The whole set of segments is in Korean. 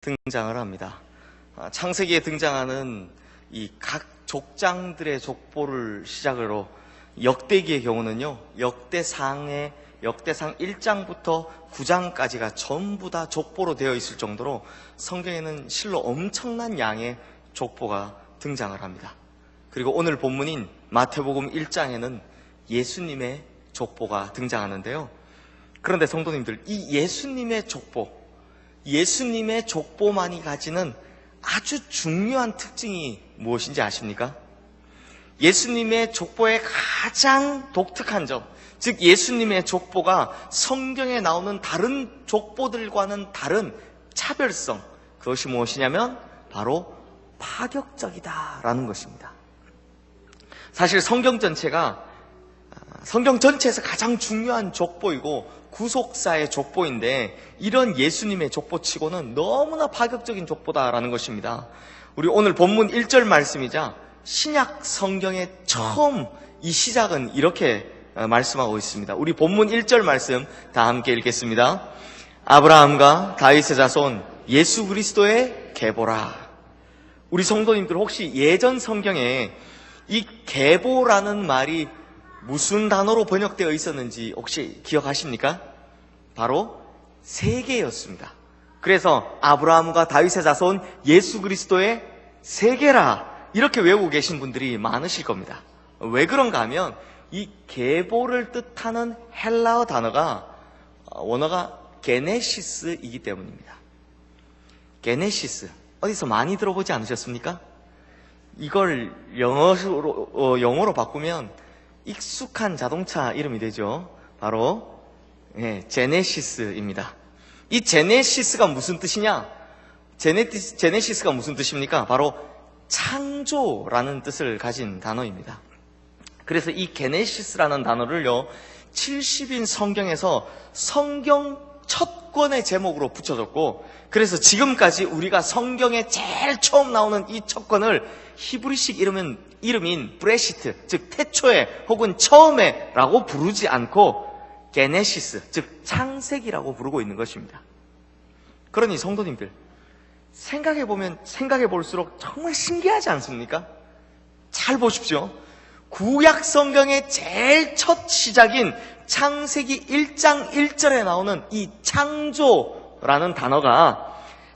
등장을 합니다. 창세기에 등장하는 이 각 족장들의 족보를 시작으로 역대기의 경우는요, 역대상 1장부터 9장까지가 전부 다 족보로 되어 있을 정도로 성경에는 실로 엄청난 양의 족보가 등장을 합니다. 그리고 오늘 본문인 마태복음 1장에는 예수님의 족보가 등장하는데요. 그런데 성도님들, 이 예수님의 족보만이 가지는 아주 중요한 특징이 무엇인지 아십니까? 예수님의 족보의 가장 독특한 점, 즉 예수님의 족보가 성경에 나오는 다른 족보들과는 다른 차별성, 그것이 무엇이냐면 바로 파격적이다라는 것입니다. 사실 성경 전체에서 가장 중요한 족보이고 구속사의 족보인데, 이런 예수님의 족보치고는 너무나 파격적인 족보다라는 것입니다. 우리 오늘 본문 1절 말씀이자 신약 성경의 처음 이 시작은 이렇게 말씀하고 있습니다. 우리 본문 1절 말씀 다 함께 읽겠습니다. 아브라함과 다윗의 자손 예수 그리스도의 계보라. 우리 성도님들 혹시 예전 성경에 이 계보라는 말이 무슨 단어로 번역되어 있었는지 혹시 기억하십니까? 바로 세계였습니다. 그래서 아브라함과 다윗의 자손 예수 그리스도의 세계라, 이렇게 외우고 계신 분들이 많으실 겁니다. 왜 그런가 하면 이 계보를 뜻하는 헬라어 단어가 원어가 게네시스이기 때문입니다. 게네시스, 어디서 많이 들어보지 않으셨습니까? 이걸 영어로 바꾸면 익숙한 자동차 이름이 되죠. 바로 제네시스입니다. 이 제네시스가 무슨 뜻이냐? 제네시스가 무슨 뜻입니까? 바로 창조라는 뜻을 가진 단어입니다. 그래서 이 게네시스라는 단어를요, 70인 성경에서 성경 첫 권의 제목으로 붙여줬고, 그래서 지금까지 우리가 성경에 제일 처음 나오는 이 첫 권을 히브리식 이름인 브레시트, 즉 태초에 혹은 처음에 라고 부르지 않고 게네시스, 즉 창세기라고 부르고 있는 것입니다. 그러니 성도님들, 생각해 볼수록 정말 신기하지 않습니까? 잘 보십시오. 구약 성경의 제일 첫 시작인 창세기 1장 1절에 나오는 이 창조라는 단어가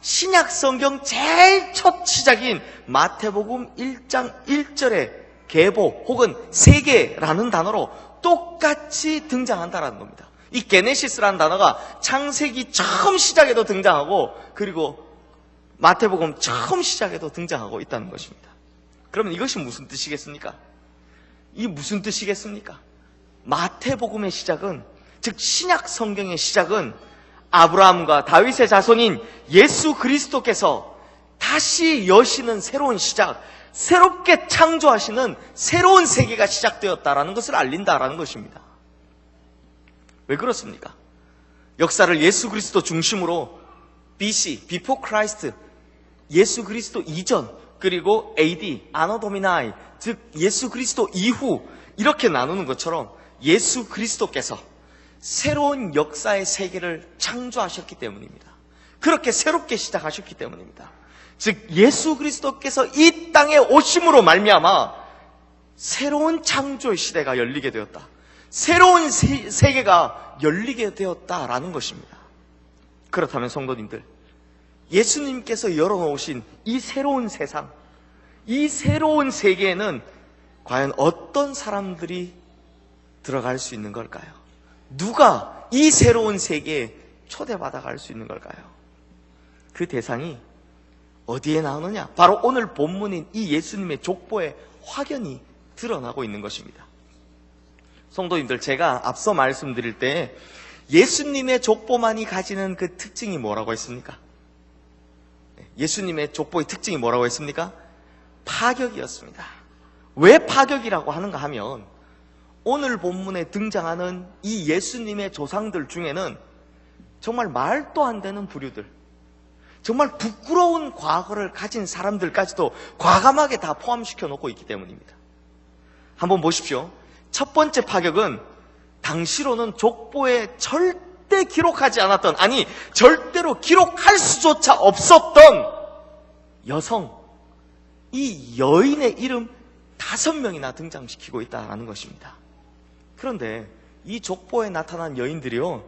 신약 성경 제일 첫 시작인 마태복음 1장 1절의 계보 혹은 세계라는 단어로 똑같이 등장한다는 겁니다. 이 게네시스라는 단어가 창세기 처음 시작에도 등장하고, 그리고 마태복음 처음 시작에도 등장하고 있다는 것입니다. 그러면 이것이 무슨 뜻이겠습니까? 이 무슨 뜻이겠습니까? 마태복음의 시작은, 즉 신약 성경의 시작은 아브라함과 다윗의 자손인 예수 그리스도께서 다시 여시는 새로운 시작, 새롭게 창조하시는 새로운 세계가 시작되었다라는 것을 알린다라는 것입니다. 왜 그렇습니까? 역사를 예수 그리스도 중심으로 BC, Before Christ, 예수 그리스도 이전, 그리고 AD, Anno Domini, 즉 예수 그리스도 이후, 이렇게 나누는 것처럼 예수 그리스도께서 새로운 역사의 세계를 창조하셨기 때문입니다. 그렇게 새롭게 시작하셨기 때문입니다. 즉 예수 그리스도께서 이 땅에 오심으로 말미암아 새로운 창조의 시대가 열리게 되었다, 새로운 세계가 열리게 되었다라는 것입니다. 그렇다면 성도님들, 예수님께서 열어놓으신 이 새로운 세상, 이 새로운 세계에는 과연 어떤 사람들이 들어갈 수 있는 걸까요? 누가 이 새로운 세계에 초대받아 갈 수 있는 걸까요? 그 대상이 어디에 나오느냐? 바로 오늘 본문인 이 예수님의 족보에 확연히 드러나고 있는 것입니다. 성도님들, 제가 앞서 말씀드릴 때 예수님의 족보만이 가지는 그 특징이 뭐라고 했습니까? 예수님의 족보의 특징이 뭐라고 했습니까? 파격이었습니다. 왜 파격이라고 하는가 하면, 오늘 본문에 등장하는 이 예수님의 조상들 중에는 정말 말도 안 되는 부류들, 정말 부끄러운 과거를 가진 사람들까지도 과감하게 다 포함시켜 놓고 있기 때문입니다. 한번 보십시오. 첫 번째 파격은 당시로는 족보에 절대 절대 기록하지 않았던, 아니 절대로 기록할 수조차 없었던 여성, 이 여인의 이름 5명이나 등장시키고 있다는 것입니다. 그런데 이 족보에 나타난 여인들이요,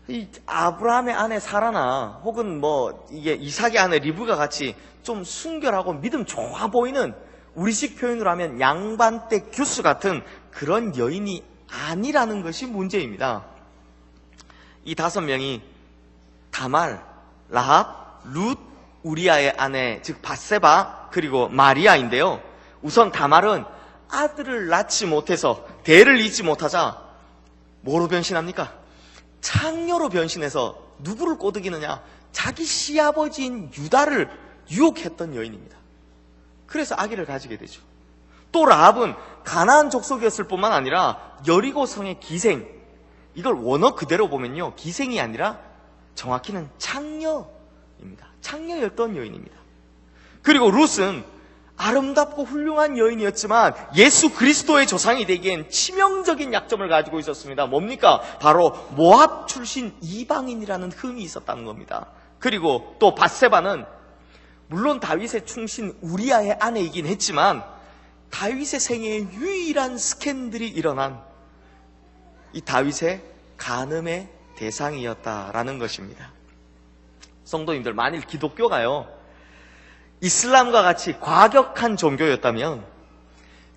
이 아브라함의 아내 사라나 혹은 이게 이삭의 아내 리브가 같이 좀 순결하고 믿음 좋아 보이는, 우리식 표현으로 하면 양반댁 교수 같은 그런 여인이 아니라는 것이 문제입니다. 이 5명이 다말, 라합, 룻, 우리아의 아내 즉 밧세바, 그리고 마리아인데요. 우선 다말은 아들을 낳지 못해서 대를 잇지 못하자 뭐로 변신합니까? 창녀로 변신해서 누구를 꼬드기느냐? 자기 시아버지인 유다를 유혹했던 여인입니다. 그래서 아기를 가지게 되죠. 또 라합은 가나안 족속이었을 뿐만 아니라 여리고 성의 기생, 이걸 원어 그대로 보면요, 기생이 아니라 정확히는 창녀입니다. 창녀였던 여인입니다. 그리고 룻은 아름답고 훌륭한 여인이었지만 예수 그리스도의 조상이 되기엔 치명적인 약점을 가지고 있었습니다. 뭡니까? 바로 모압 출신 이방인이라는 흠이 있었다는 겁니다. 그리고 또 밧세바는 물론 다윗의 충신 우리아의 아내이긴 했지만 다윗의 생애에 유일한 스캔들이 일어난 이 다윗의 간음의 대상이었다라는 것입니다. 성도님들, 만일 기독교가요 이슬람과 같이 과격한 종교였다면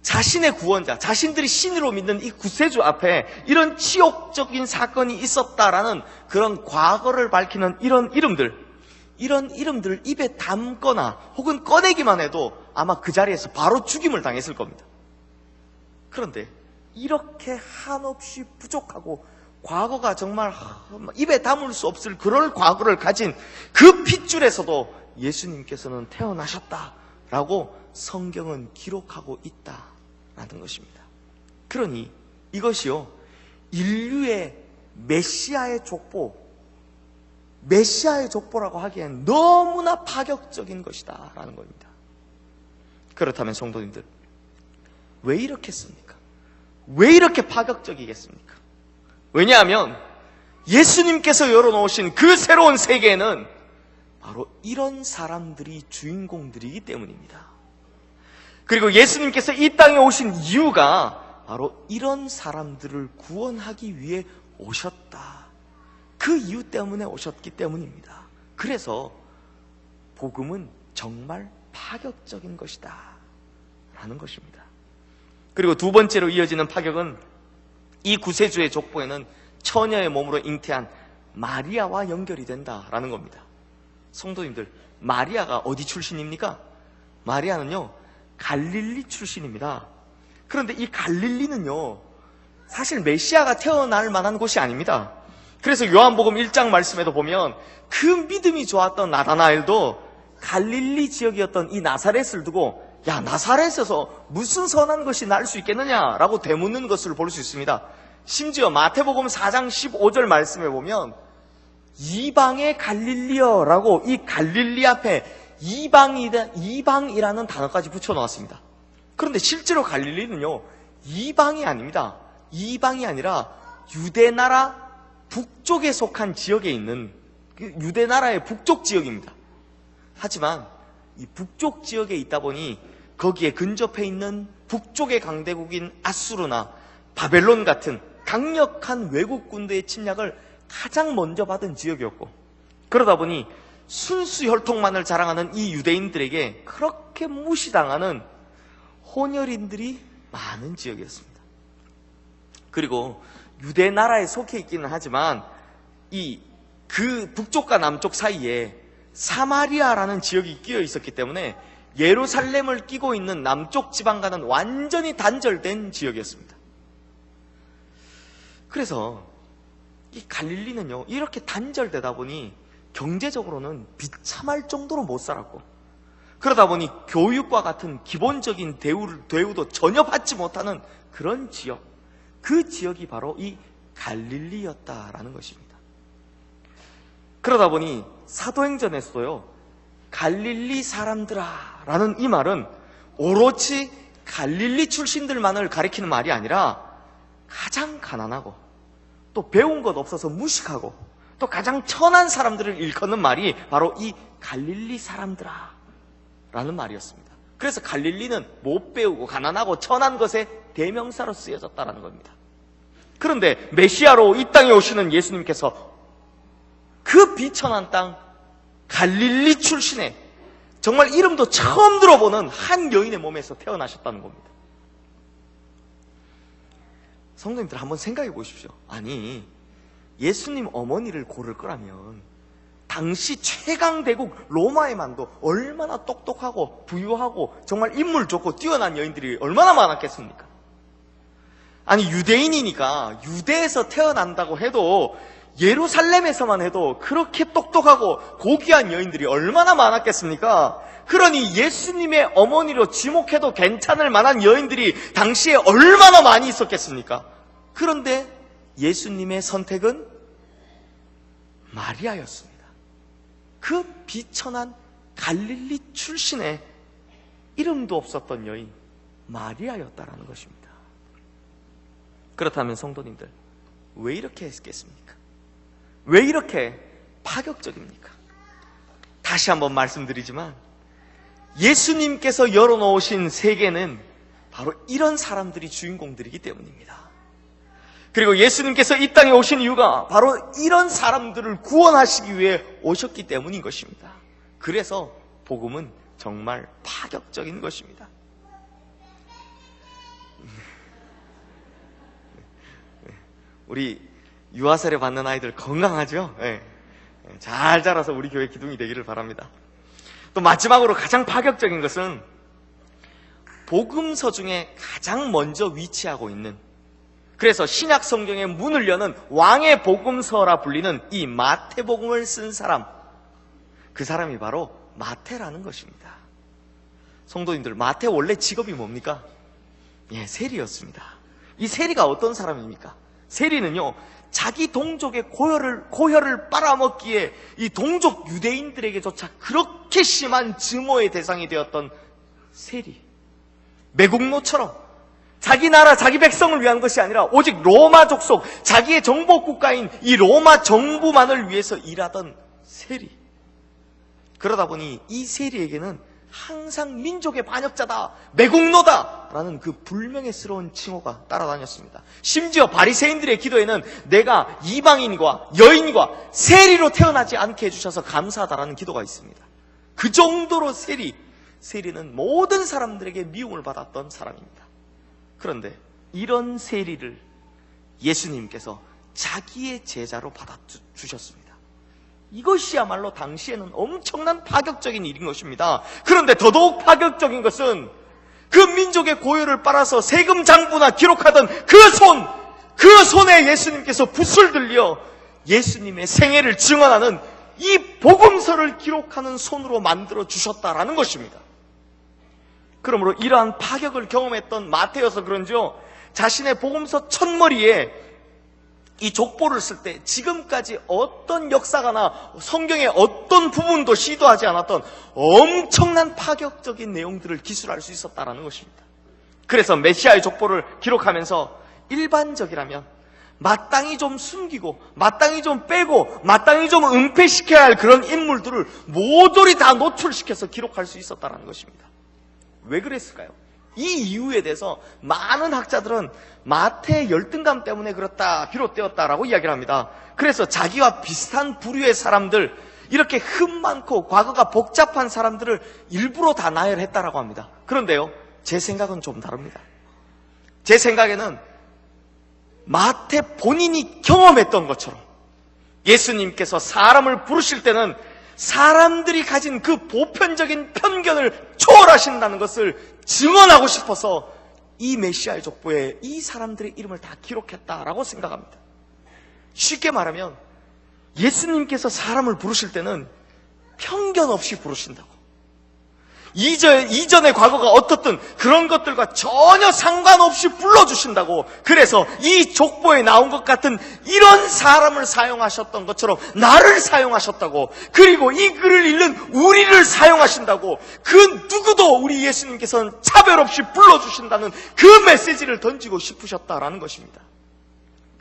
자신의 구원자, 자신들이 신으로 믿는 이 구세주 앞에 이런 치욕적인 사건이 있었다라는 그런 과거를 밝히는 이런 이름들 입에 담거나 혹은 꺼내기만 해도 아마 그 자리에서 바로 죽임을 당했을 겁니다. 그런데 이렇게 한없이 부족하고 과거가 정말 입에 담을 수 없을 그럴 과거를 가진 그 핏줄에서도 예수님께서는 태어나셨다라고 성경은 기록하고 있다라는 것입니다. 그러니 이것이요, 인류의 메시아의 족보라고 하기엔 너무나 파격적인 것이다라는 겁니다. 그렇다면 성도님들, 왜 이렇겠습니까? 왜 이렇게 파격적이겠습니까? 왜냐하면 예수님께서 열어놓으신 그 새로운 세계에는 바로 이런 사람들이 주인공들이기 때문입니다. 그리고 예수님께서 이 땅에 오신 이유가 바로 이런 사람들을 구원하기 위해 오셨다. 그 이유 때문에 오셨기 때문입니다. 그래서 복음은 정말 파격적인 것이다 라는 것입니다. 그리고 두 번째로 이어지는 파격은 이 구세주의 족보에는 처녀의 몸으로 잉태한 마리아와 연결이 된다라는 겁니다. 성도님들, 마리아가 어디 출신입니까? 마리아는요, 갈릴리 출신입니다. 그런데 이 갈릴리는요, 사실 메시아가 태어날 만한 곳이 아닙니다. 그래서 요한복음 1장 말씀에도 보면 그 믿음이 좋았던 나다나엘도 갈릴리 지역이었던 이 나사렛을 두고, 야, 나사렛에서 무슨 선한 것이 날 수 있겠느냐라고 되묻는 것을 볼 수 있습니다. 심지어 마태복음 4장 15절 말씀에 보면 이방의 갈릴리여라고 이 갈릴리 앞에 이방이라는 단어까지 붙여놓았습니다. 그런데 실제로 갈릴리는요, 이방이 아닙니다. 이방이 아니라 유대나라 북쪽에 속한 지역에 있는 유대나라의 북쪽 지역입니다. 하지만 이 북쪽 지역에 있다 보니 거기에 근접해 있는 북쪽의 강대국인 아수르나 바벨론 같은 강력한 외국 군대의 침략을 가장 먼저 받은 지역이었고, 그러다 보니 순수 혈통만을 자랑하는 이 유대인들에게 그렇게 무시당하는 혼혈인들이 많은 지역이었습니다. 그리고 유대나라에 속해 있기는 하지만 그 북쪽과 남쪽 사이에 사마리아라는 지역이 끼어 있었기 때문에 예루살렘을 끼고 있는 남쪽 지방과는 완전히 단절된 지역이었습니다. 그래서 이 갈릴리는요, 이렇게 단절되다 보니 경제적으로는 비참할 정도로 못 살았고, 그러다 보니 교육과 같은 기본적인 대우도 전혀 받지 못하는 그런 지역, 그 지역이 바로 이 갈릴리였다라는 것입니다. 그러다 보니 사도행전에서도요, 갈릴리 사람들아 라는 이 말은 오로지 갈릴리 출신들만을 가리키는 말이 아니라 가장 가난하고 또 배운 것 없어서 무식하고 또 가장 천한 사람들을 일컫는 말이 바로 이 갈릴리 사람들아 라는 말이었습니다. 그래서 갈릴리는 못 배우고 가난하고 천한 것의 대명사로 쓰여졌다는 겁니다. 그런데 메시아로 이 땅에 오시는 예수님께서 그 비천한 땅 갈릴리 출신의 정말 이름도 처음 들어보는 한 여인의 몸에서 태어나셨다는 겁니다. 성도님들 한번 생각해 보십시오. 아니, 예수님 어머니를 고를 거라면 당시 최강대국 로마의 만도 얼마나 똑똑하고 부유하고 정말 인물 좋고 뛰어난 여인들이 얼마나 많았겠습니까? 아니, 유대인이니까 유대에서 태어난다고 해도 예루살렘에서만 해도 그렇게 똑똑하고 고귀한 여인들이 얼마나 많았겠습니까? 그러니 예수님의 어머니로 지목해도 괜찮을 만한 여인들이 당시에 얼마나 많이 있었겠습니까? 그런데 예수님의 선택은 마리아였습니다. 그 비천한 갈릴리 출신의 이름도 없었던 여인 마리아였다라는 것입니다. 그렇다면 성도님들, 왜 이렇게 했겠습니까? 왜 이렇게 파격적입니까? 다시 한번 말씀드리지만 예수님께서 열어놓으신 세계는 바로 이런 사람들이 주인공들이기 때문입니다. 그리고 예수님께서 이 땅에 오신 이유가 바로 이런 사람들을 구원하시기 위해 오셨기 때문인 것입니다. 그래서 복음은 정말 파격적인 것입니다. 우리 유아세례 받는 아이들 건강하죠? 네. 잘 자라서 우리 교회 기둥이 되기를 바랍니다. 또 마지막으로 가장 파격적인 것은 복음서 중에 가장 먼저 위치하고 있는, 그래서 신약 성경의 문을 여는 왕의 복음서라 불리는 이 마태복음을 쓴 사람, 그 사람이 바로 마태라는 것입니다. 성도님들, 마태 원래 직업이 뭡니까? 예, 세리였습니다. 이 세리가 어떤 사람입니까? 세리는요, 자기 동족의 고혈을 빨아먹기에 이 동족 유대인들에게조차 그렇게 심한 증오의 대상이 되었던 세리, 매국노처럼 자기 나라, 자기 백성을 위한 것이 아니라 오직 로마 족속, 자기의 정복 국가인 이 로마 정부만을 위해서 일하던 세리. 그러다 보니 이 세리에게는 항상 민족의 반역자다, 매국노다 라는 그 불명예스러운 칭호가 따라다녔습니다. 심지어 바리새인들의 기도에는 내가 이방인과 여인과 세리로 태어나지 않게 해주셔서 감사하다라는 기도가 있습니다. 그 정도로 세리는 모든 사람들에게 미움을 받았던 사람입니다. 그런데 이런 세리를 예수님께서 자기의 제자로 받아주셨습니다. 이것이야말로 당시에는 엄청난 파격적인 일인 것입니다. 그런데 더더욱 파격적인 것은 그 민족의 고유를 빨아서 세금 장부나 기록하던 그 손에 예수님께서 붓을 들려 예수님의 생애를 증언하는 이 복음서를 기록하는 손으로 만들어 주셨다라는 것입니다. 그러므로 이러한 파격을 경험했던 마태여서 그런지요, 자신의 복음서 첫머리에 이 족보를 쓸 때 지금까지 어떤 역사가나 성경의 어떤 부분도 시도하지 않았던 엄청난 파격적인 내용들을 기술할 수 있었다는 것입니다. 그래서 메시아의 족보를 기록하면서 일반적이라면 마땅히 좀 숨기고 마땅히 좀 빼고 마땅히 좀 은폐시켜야 할 그런 인물들을 모조리 다 노출시켜서 기록할 수 있었다는 것입니다. 왜 그랬을까요? 이 이유에 대해서 많은 학자들은 마태의 열등감 때문에 비롯되었다라고 이야기를 합니다. 그래서 자기와 비슷한 부류의 사람들, 이렇게 흠 많고 과거가 복잡한 사람들을 일부러 다 나열했다라고 합니다. 그런데요, 제 생각은 좀 다릅니다. 제 생각에는 마태 본인이 경험했던 것처럼 예수님께서 사람을 부르실 때는 사람들이 가진 그 보편적인 편견을 초월하신다는 것을 증언하고 싶어서 이 메시아의 족보에 이 사람들의 이름을 다 기록했다라고 생각합니다. 쉽게 말하면 예수님께서 사람을 부르실 때는 편견 없이 부르신다고, 이전의 과거가 어떻든 그런 것들과 전혀 상관없이 불러주신다고, 그래서 이 족보에 나온 것 같은 이런 사람을 사용하셨던 것처럼 나를 사용하셨다고, 그리고 이 글을 읽는 우리를 사용하신다고, 그 누구도 우리 예수님께서는 차별 없이 불러주신다는 그 메시지를 던지고 싶으셨다라는 것입니다.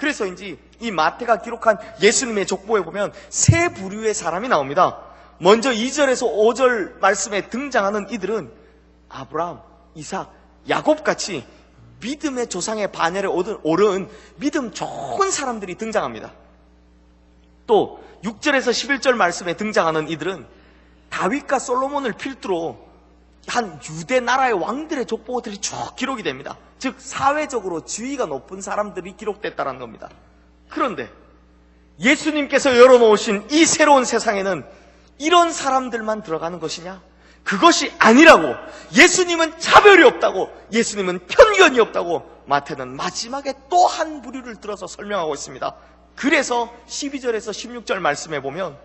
그래서인지 이 마태가 기록한 예수님의 족보에 보면 세 부류의 사람이 나옵니다. 먼저 2절에서 5절 말씀에 등장하는 이들은 아브라함, 이삭, 야곱같이 믿음의 조상의 반열에 오른 믿음 좋은 사람들이 등장합니다. 또 6절에서 11절 말씀에 등장하는 이들은 다윗과 솔로몬을 필두로 한 유대 나라의 왕들의 족보들이 쭉 기록이 됩니다. 즉 사회적으로 지위가 높은 사람들이 기록됐다는 겁니다. 그런데 예수님께서 열어놓으신 이 새로운 세상에는 이런 사람들만 들어가는 것이냐? 그것이 아니라고. 예수님은 차별이 없다고, 예수님은 편견이 없다고 마태는 마지막에 또 한 부류를 들어서 설명하고 있습니다. 그래서 12절에서 16절 말씀에 보면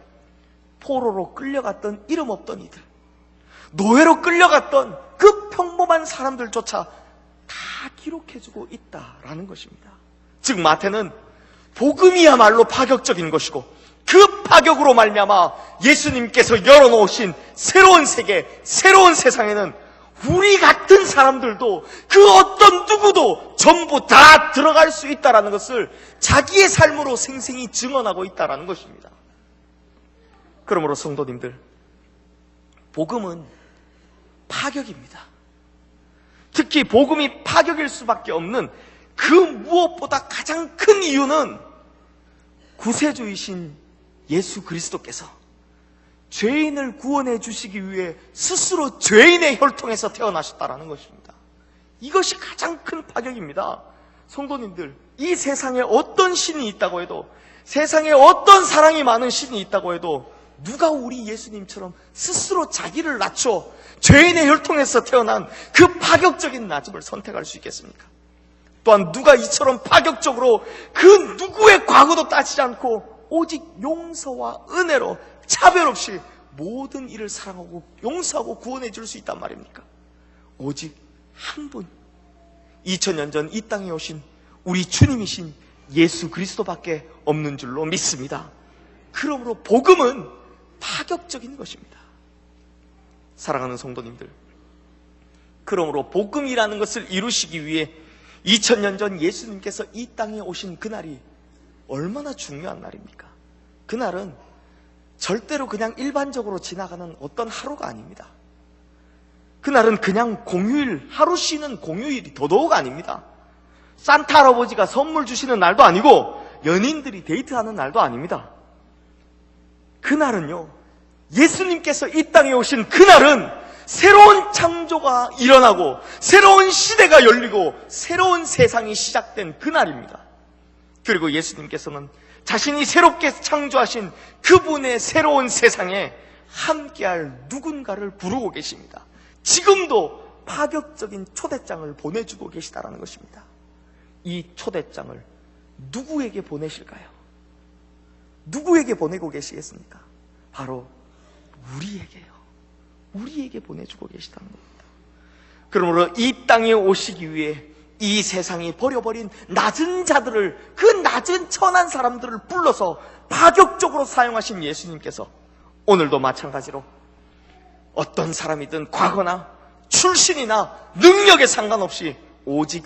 포로로 끌려갔던 이름 없던 이들, 노예로 끌려갔던 그 평범한 사람들조차 다 기록해주고 있다라는 것입니다. 즉 마태는 복음이야말로 파격적인 것이고 그 파격으로 말미암아 예수님께서 열어놓으신 새로운 세계, 새로운 세상에는 우리 같은 사람들도 그 어떤 누구도 전부 다 들어갈 수 있다는 것을 자기의 삶으로 생생히 증언하고 있다는 것입니다. 그러므로 성도님들, 복음은 파격입니다. 특히 복음이 파격일 수밖에 없는 그 무엇보다 가장 큰 이유는 구세주이신 예수 그리스도께서 죄인을 구원해 주시기 위해 스스로 죄인의 혈통에서 태어나셨다는 것입니다. 이것이 가장 큰 파격입니다. 성도님들, 이 세상에 어떤 신이 있다고 해도, 세상에 어떤 사랑이 많은 신이 있다고 해도 누가 우리 예수님처럼 스스로 자기를 낮춰 죄인의 혈통에서 태어난 그 파격적인 낮음을 선택할 수 있겠습니까? 또한 누가 이처럼 파격적으로 그 누구의 과거도 따지지 않고 오직 용서와 은혜로 차별 없이 모든 일을 사랑하고 용서하고 구원해 줄 수 있단 말입니까? 오직 한 분, 2000년 전 이 땅에 오신 우리 주님이신 예수 그리스도밖에 없는 줄로 믿습니다. 그러므로 복음은 파격적인 것입니다. 사랑하는 성도님들, 그러므로 복음이라는 것을 이루시기 위해 2000년 전 예수님께서 이 땅에 오신 그날이 얼마나 중요한 날입니까? 그날은 절대로 그냥 일반적으로 지나가는 어떤 하루가 아닙니다. 그날은 그냥 공휴일, 하루 쉬는 공휴일이 더더욱 아닙니다. 산타 할아버지가 선물 주시는 날도 아니고 연인들이 데이트하는 날도 아닙니다. 그날은요, 예수님께서 이 땅에 오신 그날은 새로운 창조가 일어나고 새로운 시대가 열리고 새로운 세상이 시작된 그날입니다. 그리고 예수님께서는 자신이 새롭게 창조하신 그분의 새로운 세상에 함께할 누군가를 부르고 계십니다. 지금도 파격적인 초대장을 보내주고 계시다는 것입니다. 이 초대장을 누구에게 보내실까요? 누구에게 보내고 계시겠습니까? 바로 우리에게요. 우리에게 보내주고 계시다는 겁니다. 그러므로 이 땅에 오시기 위해 이 세상이 버려버린 낮은 자들을, 그 낮은 천한 사람들을 불러서 파격적으로 사용하신 예수님께서 오늘도 마찬가지로 어떤 사람이든 과거나 출신이나 능력에 상관없이 오직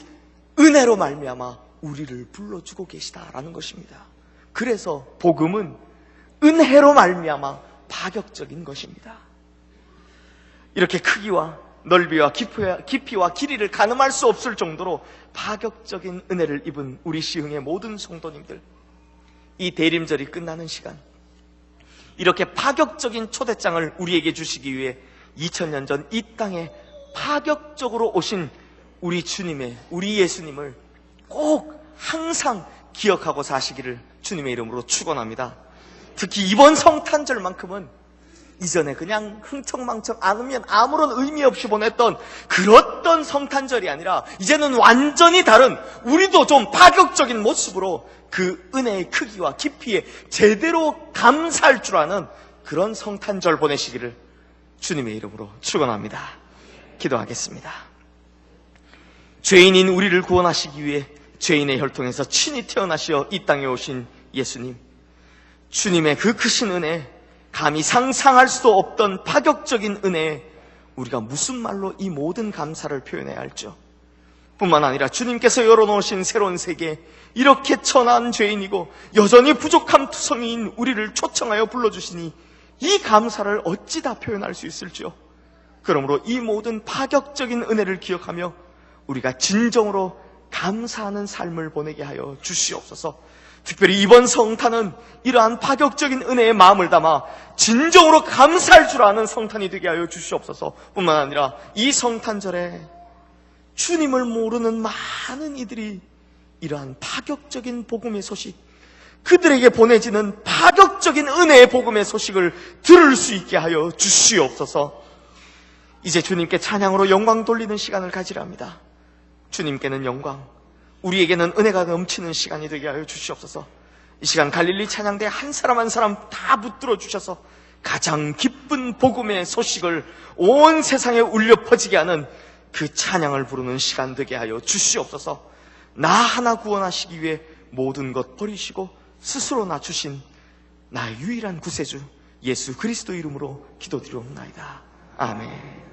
은혜로 말미암아 우리를 불러주고 계시다라는 것입니다. 그래서 복음은 은혜로 말미암아 파격적인 것입니다. 이렇게 크기와 넓이와 깊이와 길이를 가늠할 수 없을 정도로 파격적인 은혜를 입은 우리 시흥의 모든 성도님들, 이 대림절이 끝나는 시간, 이렇게 파격적인 초대장을 우리에게 주시기 위해 2000년 전 이 땅에 파격적으로 오신 우리 주님의, 우리 예수님을 꼭 항상 기억하고 사시기를 주님의 이름으로 축원합니다. 특히 이번 성탄절만큼은 이전에 그냥 흥청망청 않으면 아무런 의미 없이 보냈던 그렇던 성탄절이 아니라 이제는 완전히 다른, 우리도 좀 파격적인 모습으로 그 은혜의 크기와 깊이에 제대로 감사할 줄 아는 그런 성탄절 보내시기를 주님의 이름으로 축원합니다. 기도하겠습니다. 죄인인 우리를 구원하시기 위해 죄인의 혈통에서 친히 태어나시어 이 땅에 오신 예수님, 주님의 그 크신 은혜, 감히 상상할 수도 없던 파격적인 은혜에 우리가 무슨 말로 이 모든 감사를 표현해야 할지요. 뿐만 아니라 주님께서 열어놓으신 새로운 세계, 이렇게 천한 죄인이고 여전히 부족함 투성이인 우리를 초청하여 불러주시니 이 감사를 어찌 다 표현할 수 있을지요. 그러므로 이 모든 파격적인 은혜를 기억하며 우리가 진정으로 감사하는 삶을 보내게 하여 주시옵소서. 특별히 이번 성탄은 이러한 파격적인 은혜의 마음을 담아 진정으로 감사할 줄 아는 성탄이 되게 하여 주시옵소서. 뿐만 아니라 이 성탄절에 주님을 모르는 많은 이들이 이러한 파격적인 복음의 소식, 그들에게 보내지는 파격적인 은혜의 복음의 소식을 들을 수 있게 하여 주시옵소서. 이제 주님께 찬양으로 영광 돌리는 시간을 가지랍니다. 주님께는 영광, 우리에게는 은혜가 넘치는 시간이 되게 하여 주시옵소서. 이 시간 갈릴리 찬양대 한 사람 한 사람 다 붙들어 주셔서 가장 기쁜 복음의 소식을 온 세상에 울려 퍼지게 하는 그 찬양을 부르는 시간 되게 하여 주시옵소서. 나 하나 구원하시기 위해 모든 것 버리시고 스스로 낮추신 나의 유일한 구세주 예수 그리스도 이름으로 기도드리옵나이다. 아멘.